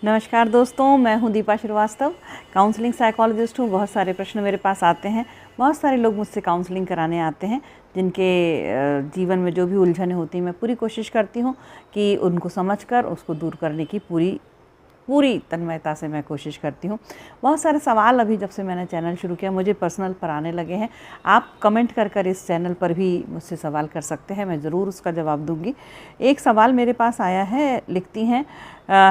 नमस्कार दोस्तों, मैं हूं दीपा श्रीवास्तव, काउंसलिंग साइकोलॉजिस्ट हूं। बहुत सारे प्रश्न मेरे पास आते हैं। बहुत सारे लोग मुझसे काउंसलिंग कराने आते हैं, जिनके जीवन में जो भी उलझनें होती हैं मैं पूरी कोशिश करती हूं कि उनको समझकर उसको दूर करने की पूरी तन्मयता से मैं कोशिश करती हूँ। बहुत सारे सवाल अभी जब से मैंने चैनल शुरू किया मुझे पर्सनल पर आने लगे हैं। आप कमेंट कर इस चैनल पर भी मुझसे सवाल कर सकते हैं, मैं ज़रूर उसका जवाब दूंगी। एक सवाल मेरे पास आया है, लिखती हैं,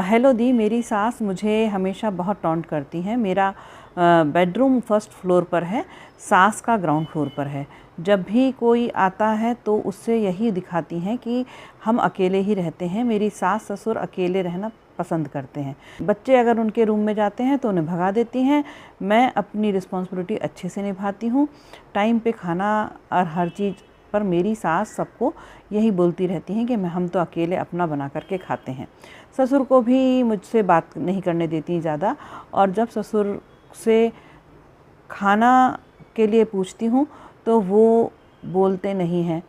हेलो दी, मेरी सास मुझे हमेशा बहुत टॉन्ट करती हैं। मेरा बेडरूम फर्स्ट फ्लोर पर है, सास का ग्राउंड फ्लोर पर है। जब भी कोई आता है तो उससे यही दिखाती हैं कि हम अकेले ही रहते हैं। मेरी सास ससुर अकेले रहना पसंद करते हैं। बच्चे अगर उनके रूम में जाते हैं तो उन्हें भगा देती हैं। मैं अपनी रिस्पॉन्सिबिलिटी अच्छे से निभाती हूँ, टाइम पे खाना और हर चीज़ पर मेरी सास सबको यही बोलती रहती हैं कि हम तो अकेले अपना बना करके खाते हैं। ससुर को भी मुझसे बात नहीं करने देती ज़्यादा, और जब ससुर से खाना के लिए पूछती हूँ तो वो बोलते नहीं हैं।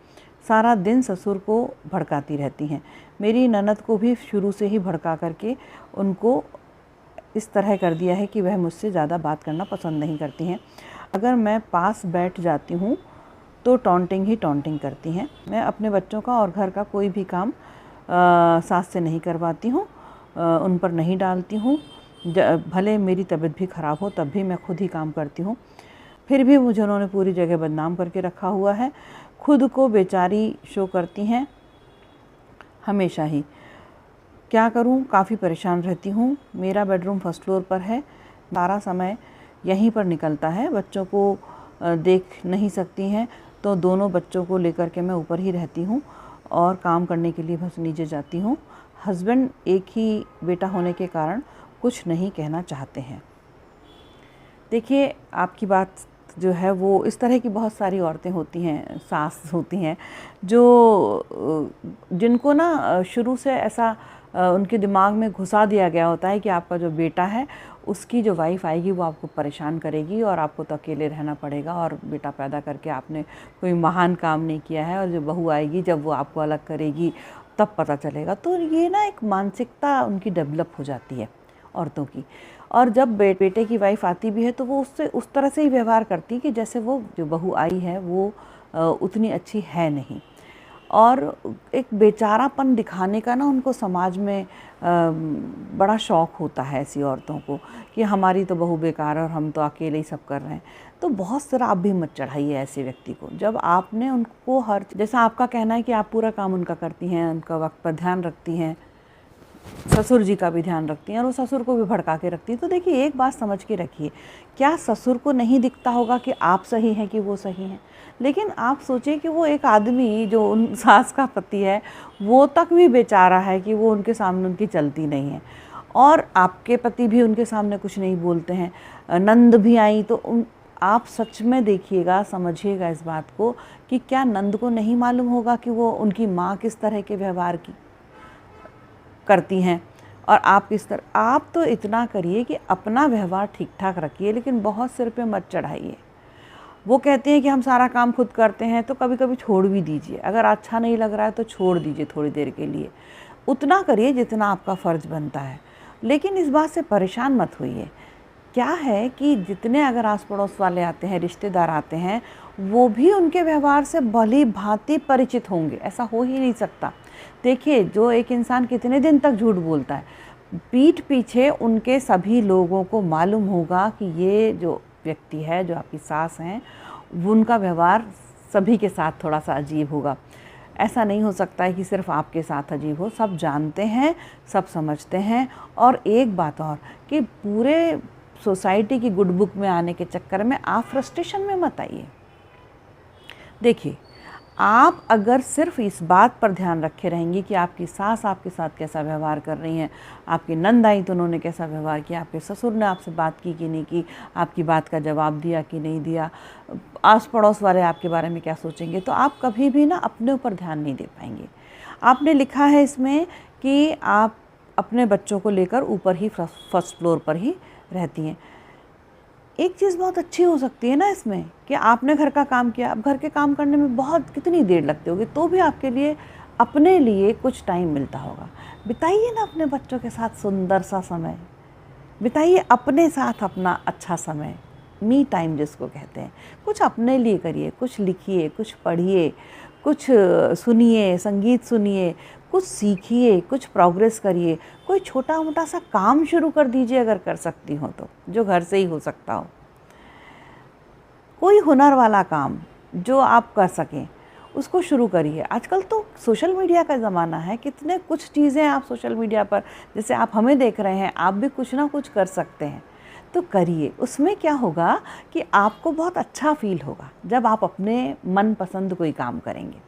सारा दिन ससुर को भड़काती रहती हैं। मेरी ननद को भी शुरू से ही भड़का करके उनको इस तरह कर दिया है कि वह मुझसे ज़्यादा बात करना पसंद नहीं करती हैं। अगर मैं पास बैठ जाती हूँ तो टॉन्टिंग करती हैं। मैं अपने बच्चों का और घर का कोई भी काम सास से नहीं करवाती हूँ, उन पर नहीं डालती हूँ। भले मेरी तबीयत भी ख़राब हो तब भी मैं खुद ही काम करती हूँ। फिर भी मुझे उन्होंने पूरी जगह बदनाम करके रखा हुआ है। खुद को बेचारी शो करती हैं हमेशा ही। क्या करूं, काफ़ी परेशान रहती हूं। मेरा बेडरूम फर्स्ट फ्लोर पर है, सारा समय यहीं पर निकलता है। बच्चों को देख नहीं सकती हैं तो दोनों बच्चों को लेकर के मैं ऊपर ही रहती हूं और काम करने के लिए बस नीचे जाती हूं। हस्बैंड एक ही बेटा होने के कारण कुछ नहीं कहना चाहते हैं। देखिए, आपकी बात जो है वो इस तरह की बहुत सारी औरतें होती हैं, सास होती हैं, जो जिनको ना शुरू से ऐसा उनके दिमाग में घुसा दिया गया होता है कि आपका जो बेटा है उसकी जो वाइफ आएगी वो आपको परेशान करेगी और आपको तो अकेले रहना पड़ेगा, और बेटा पैदा करके आपने कोई महान काम नहीं किया है, और जो बहू आएगी जब वो आपको अलग करेगी तब पता चलेगा। तो ये ना एक मानसिकता उनकी डेवलप हो जाती है औरतों की। और जब बेटे की वाइफ आती भी है तो वो उससे उस तरह से ही व्यवहार करती है कि जैसे वो जो बहू आई है वो उतनी अच्छी है नहीं। और एक बेचारापन दिखाने का ना उनको समाज में बड़ा शौक़ होता है ऐसी औरतों को कि हमारी तो बहू बेकार है और हम तो अकेले ही सब कर रहे हैं। तो बहुत सारा आप भी मत चढ़ाइए ऐसे व्यक्ति को। जब आपने उनको जैसा आपका कहना है कि आप पूरा काम उनका करती हैं, उनका वक्त पर ध्यान रखती हैं, ससुर जी का भी ध्यान रखती हैं और वो ससुर को भी भड़का के रखती हैं, तो देखिए एक बात समझ के रखिए, क्या ससुर को नहीं दिखता होगा कि आप सही हैं कि वो सही हैं? लेकिन आप सोचिए कि वो एक आदमी जो उन सास का पति है वो तक भी बेचारा है कि वो उनके सामने उनकी चलती नहीं है, और आपके पति भी उनके सामने कुछ नहीं बोलते हैं। नंद भी आई तो आप सच में देखिएगा, समझिएगा इस बात को कि क्या नंद को नहीं मालूम होगा कि वो उनकी माँ किस तरह के व्यवहार की करती हैं, और आप किस तरह। आप तो इतना करिए कि अपना व्यवहार ठीक ठाक रखिए, लेकिन बहुत सिर पे मत चढ़ाइए। वो कहते हैं कि हम सारा काम खुद करते हैं, तो कभी कभी छोड़ भी दीजिए। अगर अच्छा नहीं लग रहा है तो छोड़ दीजिए थोड़ी देर के लिए। उतना करिए जितना आपका फ़र्ज़ बनता है, लेकिन इस बात से परेशान मत होइए। क्या है कि जितने अगर आस पड़ोस वाले आते हैं, रिश्तेदार आते हैं, वो भी उनके व्यवहार से भली भांति परिचित होंगे, ऐसा हो ही नहीं सकता। देखिए, जो एक इंसान कितने दिन तक झूठ बोलता है, पीठ पीछे उनके सभी लोगों को मालूम होगा कि ये जो व्यक्ति है, जो आपकी सास हैं, उनका व्यवहार सभी के साथ थोड़ा सा अजीब होगा। ऐसा नहीं हो सकता है कि सिर्फ आपके साथ अजीब हो, सब जानते हैं, सब समझते हैं। और एक बात और कि पूरे सोसाइटी की गुड बुक में आने के चक्कर में आप फ्रस्ट्रेशन में मत आइए। देखिए, आप अगर सिर्फ इस बात पर ध्यान रखे रहेंगे कि आपकी सास आपके साथ कैसा व्यवहार कर रही हैं, आपकी नंद आई तो उन्होंने कैसा व्यवहार किया, आपके ससुर ने आपसे बात की कि नहीं की, आपकी बात का जवाब दिया कि नहीं दिया, आस पड़ोस वाले आपके बारे में क्या सोचेंगे, तो आप कभी भी ना अपने ऊपर ध्यान नहीं दे पाएंगे। आपने लिखा है इसमें कि आप अपने बच्चों को लेकर ऊपर ही फर्स्ट फ्लोर पर ही रहती हैं। एक चीज़ बहुत अच्छी हो सकती है ना इसमें कि आपने घर का काम किया। अब घर के काम करने में बहुत कितनी देर लगती होगी, तो भी आपके लिए अपने लिए कुछ टाइम मिलता होगा, बिताइए ना अपने बच्चों के साथ सुंदर सा समय, बिताइए अपने साथ अपना अच्छा समय, मी टाइम जिसको कहते हैं। कुछ अपने लिए करिए, कुछ लिखिए, कुछ पढ़िए, कुछ सुनिए, संगीत सुनिए, कुछ सीखिए, कुछ प्रोग्रेस करिए, कोई छोटा मोटा सा काम शुरू कर दीजिए अगर कर सकती हो तो, जो घर से ही हो सकता हो। कोई हुनर वाला काम जो आप कर सकें उसको शुरू करिए। आजकल तो सोशल मीडिया का ज़माना है, कितने कुछ चीज़ें आप सोशल मीडिया पर, जैसे आप हमें देख रहे हैं, आप भी कुछ ना कुछ कर सकते हैं, तो करिए। उसमें क्या होगा कि आपको बहुत अच्छा फील होगा जब आप अपने मनपसंद कोई काम करेंगे।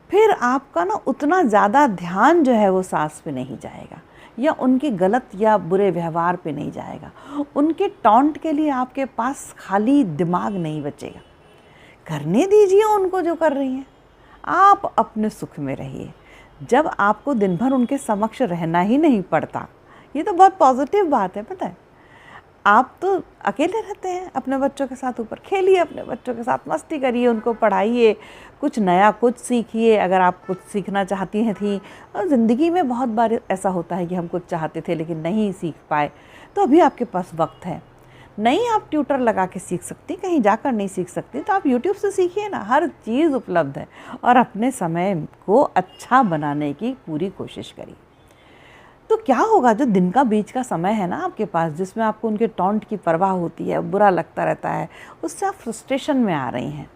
फिर आपका ना उतना ज़्यादा ध्यान जो है वो सास पे नहीं जाएगा, या उनके गलत या बुरे व्यवहार पे नहीं जाएगा, उनके टॉन्ट के लिए आपके पास खाली दिमाग नहीं बचेगा। करने दीजिए उनको जो कर रही हैं, आप अपने सुख में रहिए। जब आपको दिन भर उनके समक्ष रहना ही नहीं पड़ता, ये तो बहुत पॉजिटिव बात है। पता है, आप तो अकेले रहते हैं अपने बच्चों के साथ, ऊपर खेलिए अपने बच्चों के साथ, मस्ती करिए, उनको पढ़ाइए, कुछ नया कुछ सीखिए अगर आप कुछ सीखना चाहती हैं थी। और ज़िंदगी में बहुत बार ऐसा होता है कि हम कुछ चाहते थे लेकिन नहीं सीख पाए, तो अभी आपके पास वक्त है। नहीं आप ट्यूटर लगा के सीख सकती, कहीं जाकर नहीं सीख सकती, तो आप यूट्यूब से सीखिए ना, हर चीज़ उपलब्ध है। और अपने समय को अच्छा बनाने की पूरी कोशिश करिए। तो क्या होगा, जो दिन का बीच का समय है ना आपके पास, जिसमें आपको उनके टॉन्ट की परवाह होती है, बुरा लगता रहता है, उससे आप फ्रस्ट्रेशन में आ रही हैं,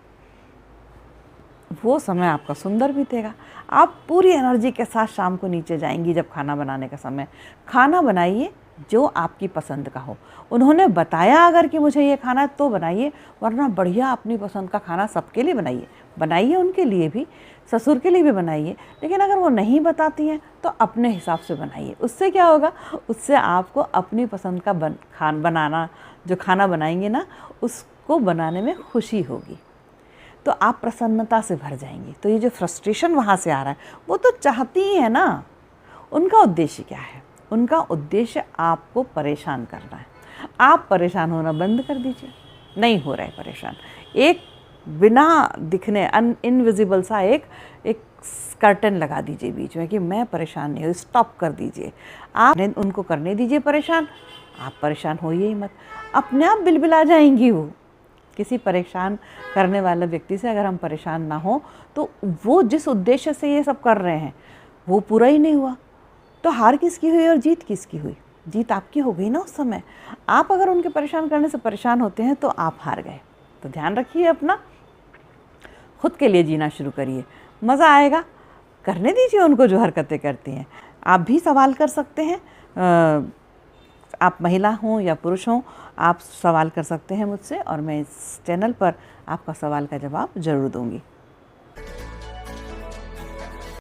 वो समय आपका सुंदर बीतेगा। आप पूरी एनर्जी के साथ शाम को नीचे जाएंगी जब खाना बनाने का समय। खाना बनाइए जो आपकी पसंद का हो। उन्होंने बताया अगर कि मुझे ये खाना है तो बनाइए, वरना बढ़िया अपनी पसंद का खाना सबके लिए बनाइए, बनाइए उनके लिए भी, ससुर के लिए भी बनाइए। लेकिन अगर वो नहीं बताती हैं तो अपने हिसाब से बनाइए। उससे क्या होगा, उससे आपको अपनी पसंद का बनाना, जो खाना बनाएंगे ना, उसको बनाने में खुशी होगी, तो आप प्रसन्नता से भर जाएंगी। तो ये जो फ्रस्ट्रेशन वहाँ से आ रहा है, वो तो चाहती ही है ना। उनका उद्देश्य क्या है? उनका उद्देश्य आपको परेशान करना है। आप परेशान होना बंद कर दीजिए। नहीं हो रहा है परेशान, एक बिना दिखने इनविजिबल सा एक कर्टन लगा दीजिए बीच में कि मैं परेशान नहीं हूँ, स्टॉप कर दीजिए। आप उनको करने दीजिए परेशान, आप परेशान होइए ही मत, अपने आप बिलबिला जाएंगी वो। किसी परेशान करने वाले व्यक्ति से अगर हम परेशान ना हो, तो वो जिस उद्देश्य से ये सब कर रहे हैं वो पूरा ही नहीं हुआ, तो हार किसकी हुई और जीत किसकी हुई? जीत आपकी हो गई ना उस समय। आप अगर उनके परेशान करने से परेशान होते हैं तो आप हार गए। तो ध्यान रखिए अपना, खुद के लिए जीना शुरू करिए, मज़ा आएगा। करने दीजिए उनको जो हरकतें करती हैं। आप भी सवाल कर सकते हैं, आप महिला हों या पुरुष हों, आप सवाल कर सकते हैं मुझसे, और मैं इस चैनल पर आपका सवाल का जवाब ज़रूर दूंगी।